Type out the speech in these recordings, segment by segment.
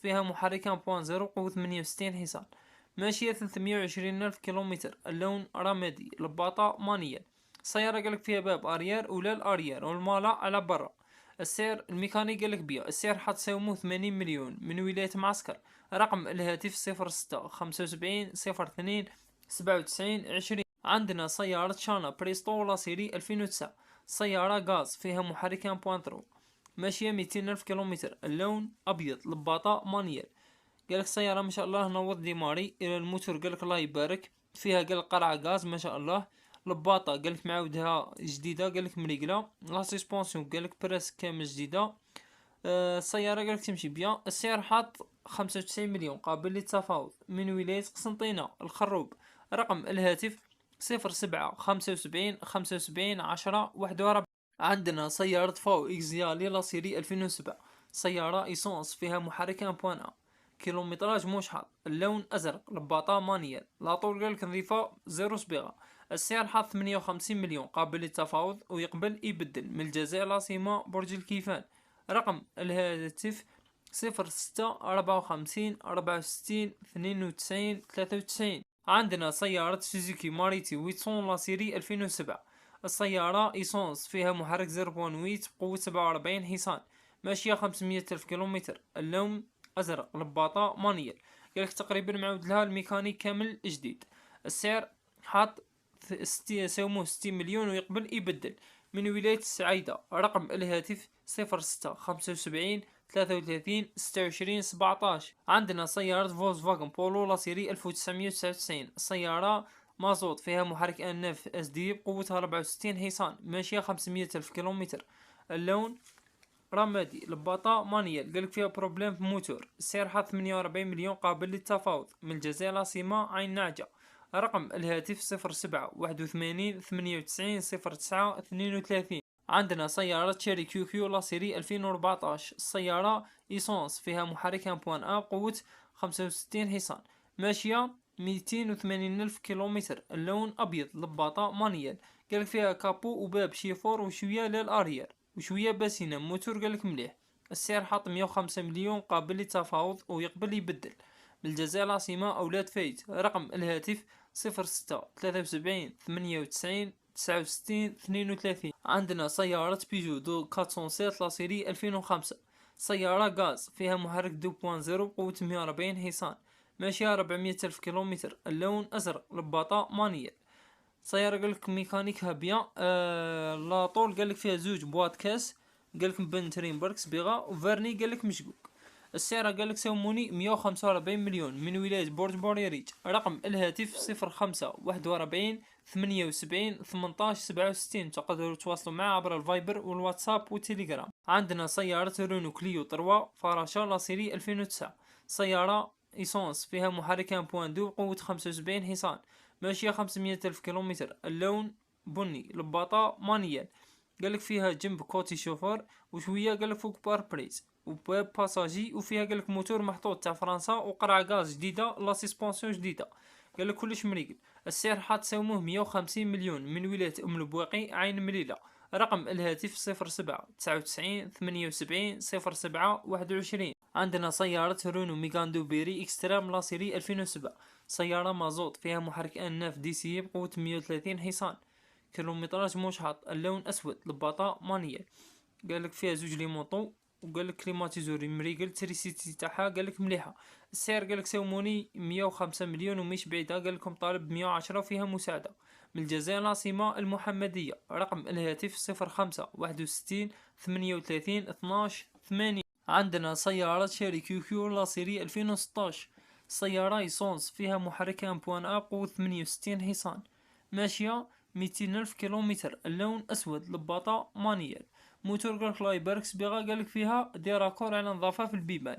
فيها محرك 1.0 قوة 68 حصان، ماشية 320 ألف كيلومتر، اللون رمادي، لباطة مانية. السيارة قالك فيها باب أريار ولا الأريار والمالا على برا. السعر الميكاني قالك بيها السعر حتساومو 80 مليون من ولاية معسكر. رقم الهاتف 06 75 02 97 20. عندنا سيارة شانا بريستو لا سيري 2009، سيارة غاز فيها محرك 1.3، ماشية 200 ألف كيلومتر، اللون أبيض، لباطة مانيال. قالك السيارة ما شاء الله نور ديماري إلى الموتور، قالك الله يبارك، فيها قالك قرعة غاز ما شاء الله. لباطة قالك معاودها جديدة، قالك مريقلة، لا سيسبونسيون قالك براس كامل جديدة. السيارة قالك تمشي بيان. السعر حاط 95 مليون قابل للتفاوض من ولاية قسنطينة الخروب. رقم الهاتف 07 75 10 41. عندنا سيارة فاو إكزيالي لا سيري 2007، سيارة إيسونس فيها محرك 1.1، كيلومتراج مشحط، اللون أزرق، لباطة مانيال، لاطول قالك نظيفة زيرو صبيغة. السعر حاط 58 مليون قابل للتفاوض ويقبل يبدل من الجزائر العاصمة برج الكيفان. رقم الهاتف 06 54 64 92 93. عندنا سيارة سوزوكي ماريتي 800 لا سيري 2007، السيارة إيسونس فيها محرك 0.8 بقوة 47 حصان، ماشية 500 ألف كيلومتر، اللون أزرق، لباطة مانيال. قالك تقريبا معود لها الميكانيك كامل جديد. السعر حاط ساومو 60 مليون ويقبل يبدل من ولاية السعيدة. رقم الهاتف 06 75 33 26 17. عندنا سيارة فولكس فاغن بولو لا سيري 1999، السيارة مازوت فيها محرك انف اس دي بقوتها 64 حصان، ماشية 500 ألف كيلومتر، اللون رمادي، لباطة مانيال. قالك فيها بروبليم في موتور. السعر حاط 48 مليون قابل للتفاوض من الجزائر العاصمة عين نعجة. رقم الهاتف 07 81 98 09 32. عندنا سيارة تشيري كيو لا سيري 2014، السيارة إيسونس فيها محرك 1.1 بقوة 65 حصان، ماشية 280 ألف كيلومتر، اللون أبيض، لباطة مانيال. قالك فيها كابو وباب شيفور وشوية للأريار وشوية باسينة، موتور قالك مليح. السعر حاط 105 مليون قابل للتفاوض ويقبل يبدل من الجزائر العاصمة أولاد فايت. رقم الهاتف 06 73 98 69 32. عندنا سيارة بيجو دو 407 لا سيري 2005، سيارة غاز فيها محرك 2.0 بقوة 140 حصان، ماشية 400 ألف كيلومتر، اللون أزرق، لباطة مانيال. سيارة قالك ميكانيكها بيان. لا طول قالك فيها زوج بواد كاس، قالك مبنترين برك صبيغة وفيرني قالك مشقوق. السعر قالك سوموني 145 مليون من ولاية بورج بوريريج. رقم الهاتف 05 41 78 18 67. تقدروا تواصلوا معه عبر الفايبر والواتساب والتليجرام. عندنا سيارة رونو كليو 3 فراشة لا سيري 2009، سيارة إيسونس فيها محرك 1.2 بقوة 75 حصان، ماشية 500 ألف كيلومتر، اللون بني، لباطة مانيال. قالك فيها جنب كوتي شوفور وشوية قالك فوق باربريز وباب باساجي، وفيها قالك موتور محطوط تاع فرنسا وقرعة غاز جديدة، لا سيسبونسيون جديدة، قالك كلش مريقل. السعر حات ساوموه 150 مليون من ولاية ام البواقي عين مليلة. رقم الهاتف 07 99 78 07 21. عندنا سيارة رونو ميغاندو بيري اكسترام لا سيري 2007، سيارة مازوت فيها محرك انف دي سي بقوة 130 حصان، كيلومتراج مشحط، اللون اسود، لباطة مانيال. قالك فيها زوج لي موطو وقالك كليماتيزوري مريقل، تريسيتي تاعها قالك مليحة. السعر قالك ساوموني 105 مليون ومش بعيدة، قالكم طالب 110 وفيها مساعدة من الجزائر العاصمة المحمدية. رقم الهاتف 05 61 38 12 8. عندنا سيارة شيري كيو لا سيري 2016، سيارة ايسونس فيها محرك 1.1 بقوة 68 حصان، ماشية 200 ألف كيلومتر، اللون أسود، لباطة مانيال. موتور قالك الله يبارك صبيغة، قالك فيها ديراكور على نظافة في البيبان.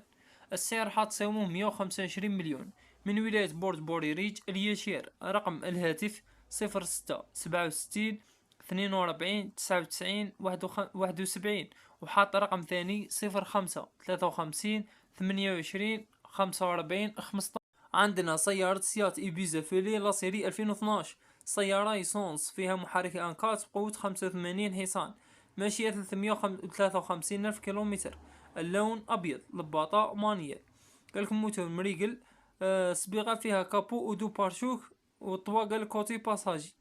السعر حاط ساوموه 125 مليون من ولاية بورد بوريريج اليشير. رقم الهاتف 06 67 42 99 71. وحاط رقم ثاني 05 53 28 45 15. عندنا سيارة سيات إيبيزا فيلي لا سيري 2012، سيارة ايسونس فيها محرك انكاس بقوة 85 حصان، ماشية 353 ألف كيلومتر، اللون أبيض، لباطة مانيال. قالك موتور مريقل، صبيغة فيها كابو ودو بارشوك، والطوا قالك كوتي باساجي.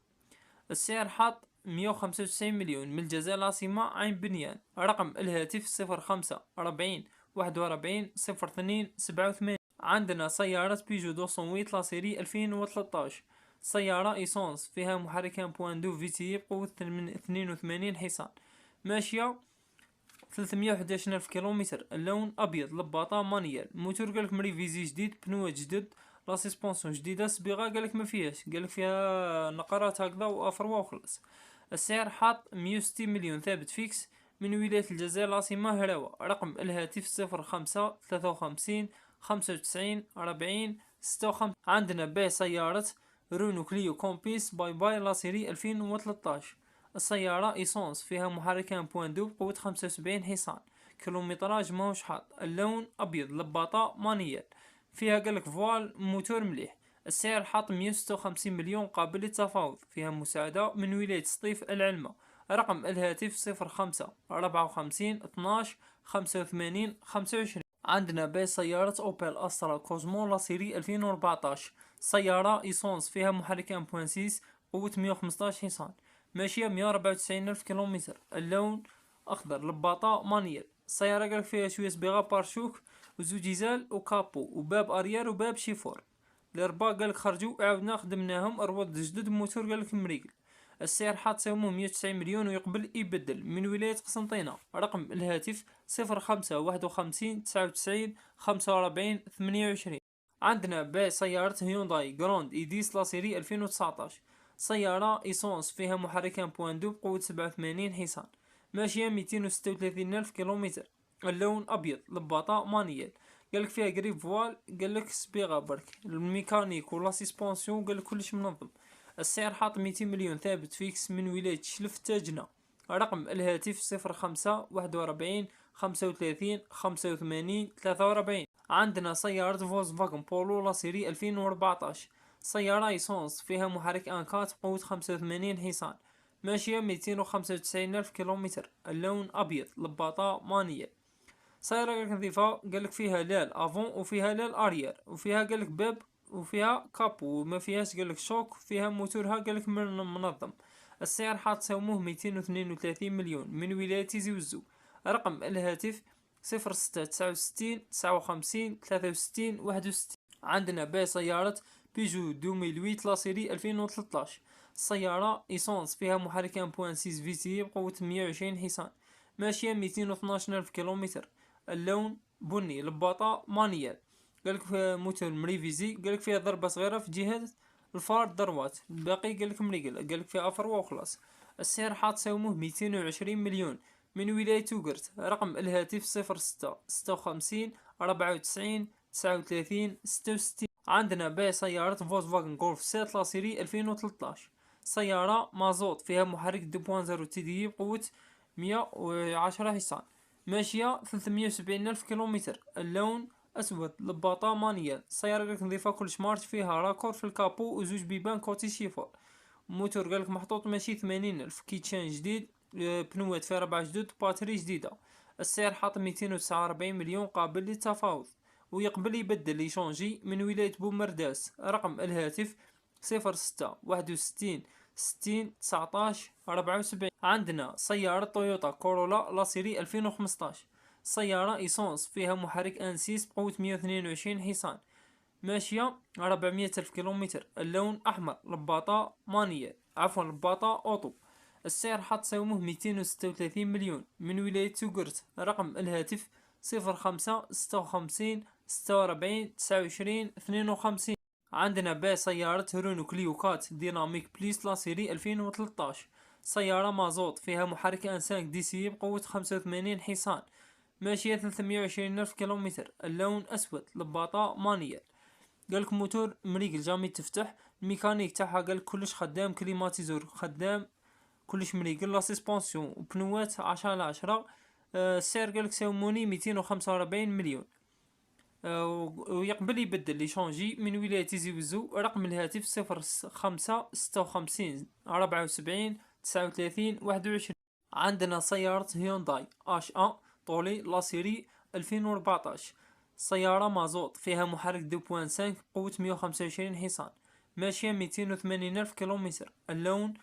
السعر حاط 195 مليون. من الجزائر العاصمة عين بنيان. رقم الهاتف 0540 41 02 87. عندنا سيارة بيجو 208 لا سيري 2013، سيارة ايسونس فيها محركان بوان في تي بقوة 82 حصان، ماشية 311 ألف كيلومتر. اللون أبيض، لباطة مانيال. الموتور قالك مريفيزي جديد، بنوات جدد، لا سيسبونسيون جديدة، صبيغة قالك ما فيهاش، قالك فيها نقرات هكذا وافروا وخلص. السعر حاط 160 مليون ثابت فيكس. من ولاية الجزائر العاصمة هراوة. رقم الهاتف 05 53 95 40 56. عندنا بيع سيارة رونو كليو كومبيس باي باي لا سيري 2013. السيارة ايسونس فيها محركان بوان دو بقوة 75 حصان، كيلومتراج ماهوش حاط. اللون ابيض، لباطة مانيال، فيها قالك فوال موتور مليح. السعر حاط 156 مليون قابل للتفاوض. فيها مساعدة من ولاية سطيف العلمة. رقم الهاتف 05 54 12 85 25. عندنا بيع سيارة اوبل استرا كوزمو لا سيري 2014، سيارة ايسونس فيها محركان بوان سيس قوة 115 حصان، ماشية 194 ألف كيلومتر. اللون أخضر، لباطة مانيال. السيارة قالك فيها شوية صبيغة بارشوك وزوجيزال وكابو وباب أريال وباب شيفور. الأربعة قالك خرجوا عاودنا خدمناهم أرواد جدد، موتور قالك مريقل. السعر حاط سومو 190 مليون ويقبل يبدل. من ولاية قسنطينة. رقم الهاتف 05 51 99 45 28. عندنا بيع سيارة هيونداي جراند ايديس لا سيري 2019، سيارة ايسونس فيها محركان بوان دو بقوة 87 حصان، ماشية 236 ألف كيلومتر. اللون أبيض، لباطة مانيال. قالك فيها قريب فوال، قالك صبيغة برك، الميكانيك ولا سيسبونسيون قالك كلش منظم. السعر حاط 200 مليون ثابت فيكس. من ولاية شلف تاجنا. رقم الهاتف 05 41 35 85 43. عندنا سيارة فولكس فاجن بولو لا سيري 2014، سيارة ايسونس فيها محرك انكات بقوة 85 حصان، ماشية 295 ألف كيلومتر. اللون أبيض، لباطة مانيال. سيارة نظيفة، قالك فيها لال افون وفيها لال اريير وفيها قالك باب وفيها كابو وما فيهاش قالك شوك، فيها موتورها قالك منظم. السعر حاط سوموه 232 مليون. من ولاية تيزي وزو. رقم الهاتف 06 69 59 63 61. عندنا بيع سيارة بيجو 2008 لا سيري 2013، سيارة ايسونس فيها محركان بوان 6 في تي بقوة 120 حصان، ماشية 212 ألف كيلومتر. اللون بني، لباطة مانيال. قالك فيها موتور مريفيزي، قالك فيها ضربة صغيرة في جهة الفار دروات، الباقي قالك مريقل، قالك فيها افروا وخلاص. السعر حاط سوموه 220 مليون. من ولاية توغرت. رقم الهاتف 06 56 94 39 66. عندنا بيع سيارة فولكس فاجن جولف 7 لا سيري 2013، سيارة مازوت فيها محرك 2.0 تي دي بقوة 110 حصان، ماشية 370 ألف كيلومتر. اللون أسود، لباطة مانيال. السيارة قالك نظيفة كلش مارش، فيها راكور في الكابو وزوج بيبان كوتي شيفور. موتور قالك محطوط ماشي 80 ألف، كيتشان جديد، بنوات فيها 4 جدد، باتري جديدة. السعر حاط 249 مليون قابل للتفاوض ويقبل يبدل يشونجي. من ولاية بومرداس. رقم الهاتف 06 61 60 19 74. عندنا سيارة تويوتا كورولا لا سيري 2015، سيارة ايسونس فيها محرك انسيس بقوة 122 حصان، ماشية 400 ألف كيلومتر. اللون أحمر، لباطة مانية، عفوا لباطة أوتو. السعر حاط سومه 236 مليون. من ولاية توغرت. رقم الهاتف 05 56 46 29 52. عندنا بيع سيارة رونو كليو كات ديناميك بليس لا سيري 2013، سيارة مازوت فيها محرك انسانك دي سي بقوة 85 حصان، ماشية 320 ألف كيلومتر. اللون أسود، لباطة مانيال. قالك موتور مريقل جامي تفتح، الميكانيك تاعها قالك كلش خدام، كليماتيزور خدام، كلش مريقل، لا سيسبونسيون وبنوات 10/10. السعر قالك ساوموني 245 مليون. ويقبل يبدل يشونجي. من ولاية تيزي وزو. رقم الهاتف 05 56 74 39 21. عندنا سيارة هيونداي اش طولي لا سيري 2014، سيارة مازوت فيها محرك 2.5 بقوة 125 حصان، ماشية 280 ألف كيلومتر. اللون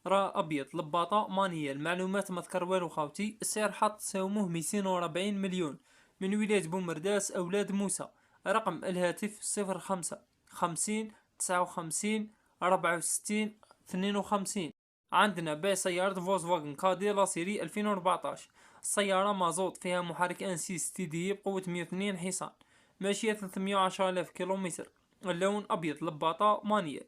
أبيض، لباطة مانية. المعلومات ما ذكر والو خاوتي. السعر حاط تساوموه 240 مليون. من ولاية بومرداس أولاد موسى. رقم الهاتف 05 50 59 64 52. عندنا بيع سيارة فولkswagen كادي لا سيري 2014. السيارة مازوت فيها محرك انسيس تي دي بقوة 102 حصان، ماشية 310 ألاف كيلومتر. اللون أبيض، لباطة مانيال.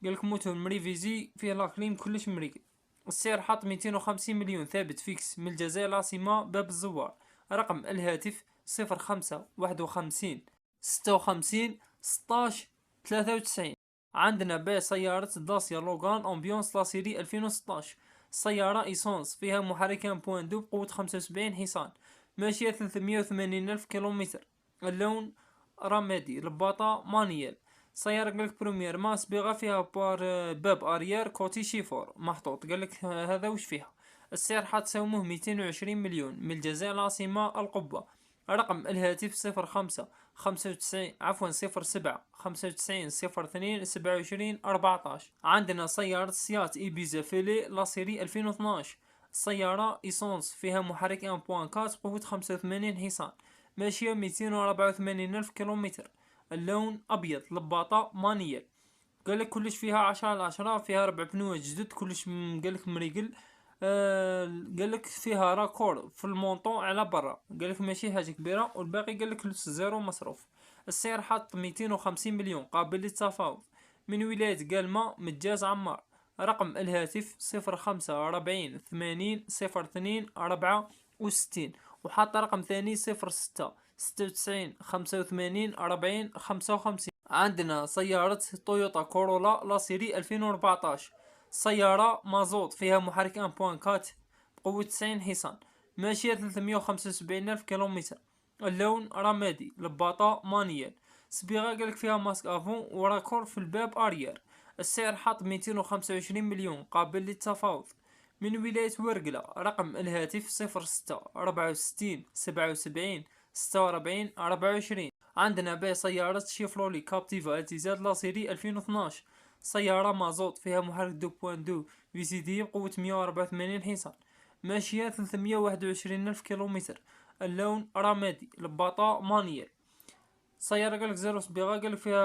قالك موتور مريفيزي، فيه لاكليم كلش مريقل. السعر حاط 250 مليون ثابت فيكس من الجزائر العاصمة باب الزوار. رقم الهاتف 05 51 56 16 93. عندنا بيع سيارة داسيا لوغان أمبيونس لا سيري 2016. سيارة إيسونس فيها محرك 1.2 بقوة 75 حصان، ماشية 380 ألف كيلومتر. اللون رمادي، لباطة مانيال. سيارة قالك بروميير ما صبيغة، فيها باب اريير كوتي شيفور محطوط. قالك هذا وش فيها. السعر حتساوموه 220 مليون من الجزائر العاصمة القبة. رقم الهاتف 05 95 07 95 02 27. عندنا سيارة سيات إيبيزا فيلي لا سيري 2012. السيارة إيسونس فيها محرك 1.4 قوة 85 حصان، ماشية 284 ألف كيلومتر. اللون أبيض، لباطة مانيال. قالك كلش فيها 10/10. فيها 4 بنوة جدد كلش قالك مريقل. قالك فيها راكور في المونطون على برا. قالك ماشي حاجة كبيرة، والباقي قالك لسه زيرو مصروف. السعر حاط 250 مليون قابل للتفاوض. من ولاية قالمة مجاز عمار. رقم الهاتف 05 40 80 02 64. وحاط رقم ثاني 06 96 85 40 55. عندنا سيارة تويوتا كورولا لا سيري 2014. سيارة مازوت فيها محرك 1.4 بقوة 90 حصان، ماشية 375 ألف كيلومتر. اللون رمادي، لباطة مانيال. صبيغة قالك فيها ماسك افون وراكور في الباب اريير. السعر حاط 225 مليون قابل للتفاوض. من ولاية ورقلة. رقم الهاتف 06 64 77 46 24. عندنا بيع سيارة شيفرولي كابتيفا التزاد لا سيري 2012. سيارة مازوت فيها محرك 2.2 في سي دي بقوة 184 حصان، ماشية 321 ألف كيلومتر. اللون رمادي، لباطة مانيال. سيارة قالك زيرو صبيغة. قالك فيها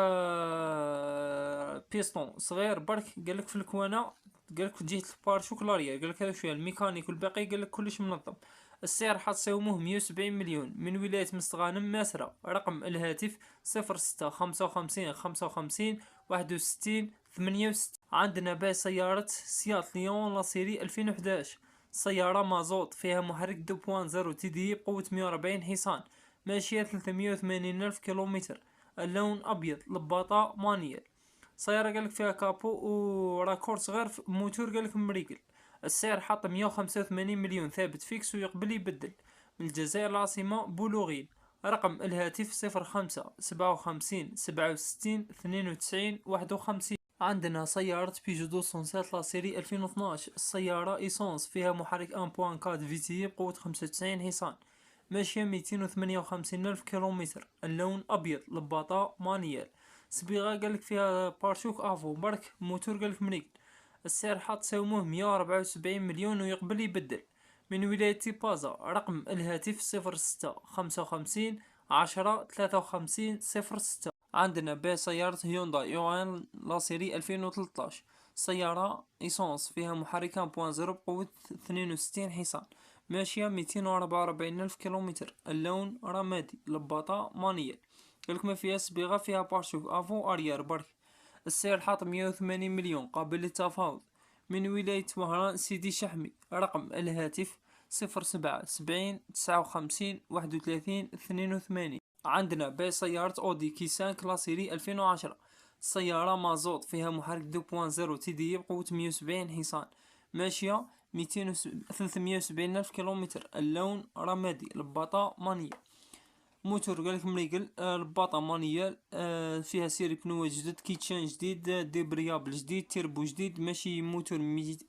بيستون صغير برك. قالك في الكوانا. قالك في جهة البارشوك لاريير. قالك هذا شوية الميكانيك والباقي قالك كلش منظم. السعر حتساوموه 170 مليون من ولاية مستغانم ماسرة. رقم الهاتف 06 55 55 61 68. عندنا بيع سيارة سيات ليون لا سيري 2011. سيارة مازوت فيها محرك 2.0 تي دي بقوة 140 حصان، ماشية 380 ألف كيلومتر. اللون أبيض، لباطة مانيال. سيارة قالك فيها كابو وراكور صغير موتور قالك مريقل. السعر حاط 185 مليون ثابت فيكس ويقبل يبدل. من الجزائر العاصمة بولوغين. رقم الهاتف 05 57 67 92 51. عندنا سيارة بيجو 207 لا سيري 2012. السيارة إيسونس فيها محرك 1.4 فيتي بقوة 95 حصان، ماشية 258 ألف كيلومتر. اللون أبيض، لباطة مانيال. صبيغة قالك فيها بارشوك افو برك، موتور قالك مريقل. السعر حاط ساوموه 174 مليون ويقبل يبدل. من ولاية تيبازا. رقم الهاتف 06 55 10 53 06. عندنا بيع سيارة هيونداي يوان لا سيري 2013. سيارة إيسونس فيها محرك 1.0 بقوة 62 حصان، ماشية 244 ألف كيلومتر. اللون رمادي، لباطة مانيال. قالك ما فيها صبيغة، فيها بارشوك افو اريير برك. السعر حاط 180 مليون قابل للتفاوض. من ولاية وهران سيدي شحمي. رقم الهاتف 07 70 59 31 82. عندنا بيع سيارة أودي كيسان كلا سيري 2010. سيارة مازوت فيها محرك 2.0 تي دي بقوة 170 حصان، ماشية 370 ألف كيلومتر. اللون رمادي، لباطة مانيال. موتور قالك مريقل. لباطة مانيال. فيها سيري بنوة جدد، كيتشان جديد، ديبريابل جديد، تيربو جديد. ماشي موتور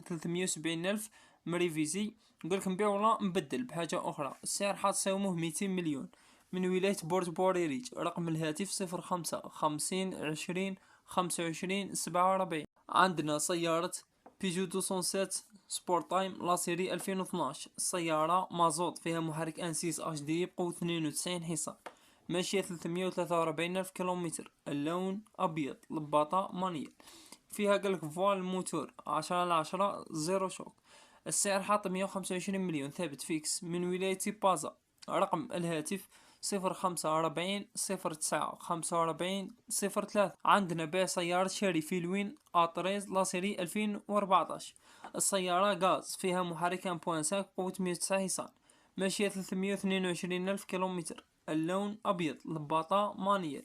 370 ألف مريفيزي. قالك نبيع ولا نبدل بحاجة أخرى. السعر حاط ساوموه 200 مليون من ولاية بورت بوريريج. رقم الهاتف 05 50 20 25 27. عندنا سيارة بيجو 207 سبورت تايم لا سيري 2012. السيارة مازوت، فيها محرك انسيس اش دي بقوة 92 حصان، ماشية 343 ألف كيلومتر. اللون أبيض، لباطة مانيال، فيها قالك فوال الموتور 10/10 زيرو شوك. السعر حاط 125 مليون ثابت فيكس. من ولاية بازا. رقم الهاتف 05 40 09 45 03. عندنا بيع سيارة شيري فيلوين أطريز لا سيري 2014. السيارة غاز، فيها محرك 1.5 قوة 109 حصان، ماشية 322 ألف كيلومتر. اللون أبيض، لباطة مانيال.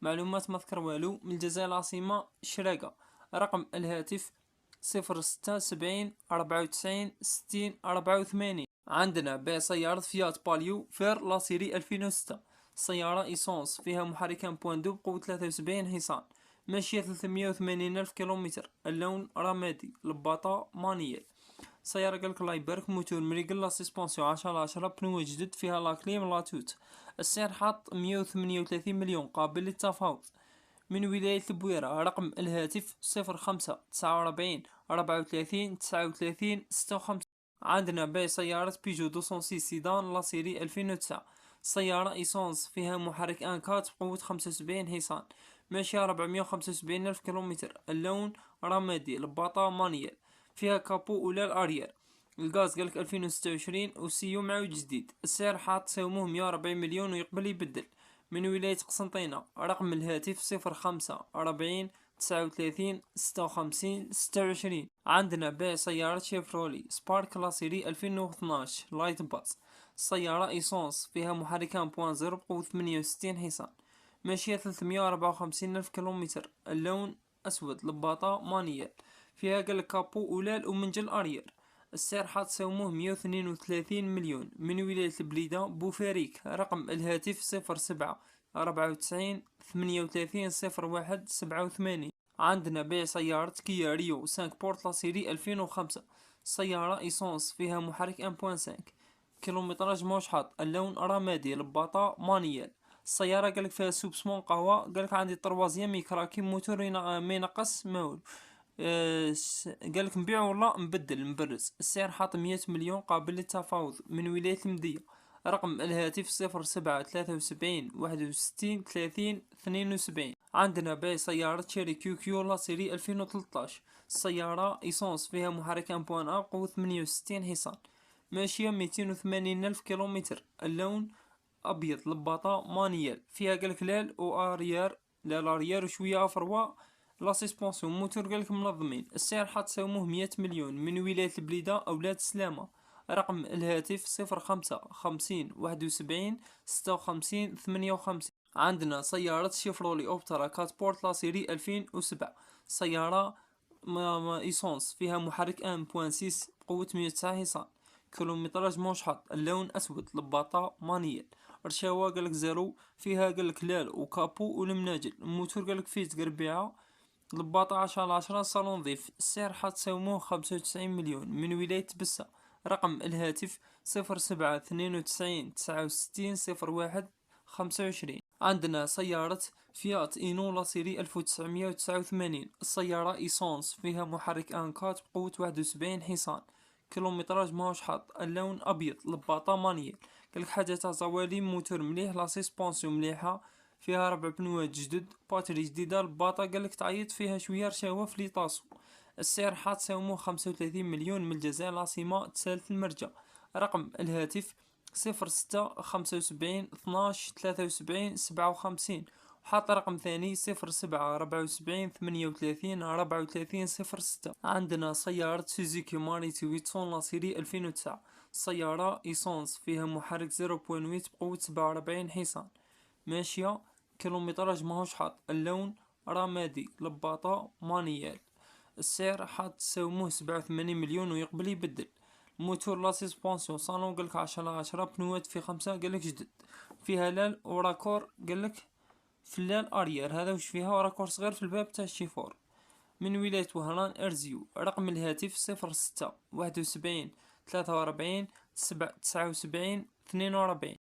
معلومات ما ذكر والو. من الجزائر العاصمة شراقة. رقم الهاتف 06 70 94 60 84. عندنا بيع سيارة فيات باليو فير لا سيري 2006. سيارة إيسونس، فيها محرك 1.2 بقوة 73 حصان، ماشية 380 ألف كيلومتر. اللون رمادي، لباطة مانيال. سيارة قالك الله يبارك، موتور مريقل، لا سيسبونسيون 10/10، بنوة جدد، فيها لا كليم لا توت. السعر حاط 138 مليون قابل للتفاوض. من ولاية البويرة. رقم الهاتف 05 49 34 39 56. عندنا بيع سيارة بيجو 206 سيدان لا سيري 2009. سيارة إيسونس، فيها محرك أنكات بقوة 75 حصان، ماشية 475 ألف كيلومتر. اللون رمادي، لباطة مانيال، فيها كابو أولى الأريير. الغاز قالك 2026 وسيو معو جديد. السعر حاط سوموه 140 مليون ويقبل يبدل. من ولاية قسنطينة. رقم الهاتف 05 40 39 56 26. عندنا بيع سيارة شيفرولي سبارك لا سيري 2012 لايت باس. سيارة إيسونس، فيها محرك 1.0 بقوة 68 حصان، ماشية 354 ألف كيلومتر. اللون أسود، لباطة مانيال، فيها قالك كابو أولال ومنجل أريير. السعر حاط سوموه 132 مليون. من ولاية البليدة بوفاريك. رقم الهاتف 07 94 38 01 87. عندنا بيع سيارة كيا ريو 5 بورت لا سيري 2005. سيارة إيسونس، فيها محرك 1.5، كيلومتراج مشحط. اللون رمادي، لباطة مانيال. السيارة قالك فيها سوبسمون قهوة، قالك عندي طروازيام يكراكي موتور ما ينقص ماول. قالك نبيع ولا نبدل نبرز. السعر حاط 100 مليون قابل للتفاوض. من ولاية المدية. رقم الهاتف 07 73 61 30 72. عندنا بيع سيارة شيري كيو لا سيري 2013. سيارة إيسونس، فيها محرك 1.1 قوة 68 حصان، ماشية 280 ألف كيلومتر. اللون أبيض، لباطة مانيال، فيها قالك لال وأريار، لال أريار وشوية أفروا لا سيسبونسيون. موتور قالك منظمين. السعر حاط سوموه 100 مليون. من ولاية البليدة أولاد سلامة. رقم الهاتف 05 51 71 56 58. عندنا سيارة شيفرولي أوبترا كاسبورت لا سيري 2007. سيارة إيسونس، فيها محرك 1.6 بقوة 109 حصان، كيلومتراج مشحط. اللون أسود، لباطة مانيال. رشاوة قالك زيرو، فيها قالك لال وكابو والمناجل. الموتور قالك فيت قربيعة، لباطة 10/10 صالون نظيف. السعر حاط سوموه 95 مليون. من ولاية بسة. رقم الهاتف 07 62 69 01 عندنا سيارة فيات إينو لا سيري 1989. السيارة إيسونس، فيها محرك أنكات بقوة 71 حصان، كيلومتراج ماهوش حاط. اللون أبيض، لباطة مانيال. قالك حاجة تاع زوالي، موتور مليح، لا سيسبونسيون مليحة، فيها 4 بنوات جدد، باتري جديدة. الباطة قالك تعيط فيها شوية رشاوة في ليطاسو. السعر حاط سوموه 35 مليون. من الجزائر العاصمة تسالت المرجع. رقم الهاتف 06 75 12 73 57. وحاط رقم ثاني 07 74 38 38 04. عندنا سيارة سوزوكي ماريتي ويتسون لا سيري 2009. سيارة إيسونس، فيها محرك 0.8 بقوة 47 حصان، ماشية، كيلومتراج ماهوش حاط. اللون رمادي، لباطة مانيال. السعر حاط سوموه 87 مليون ويقبل يبدل. موتور لا سيسبونسيون صالون قالك 10/10، بنوات في 5 قالك جدد، فيها لال وراكور قالك في اللال أريير، هذا وش فيها، وراكور صغير في الباب تاع الشيفور. من ولاية وهران أرزيو. رقم الهاتف 06 71 43 79 42.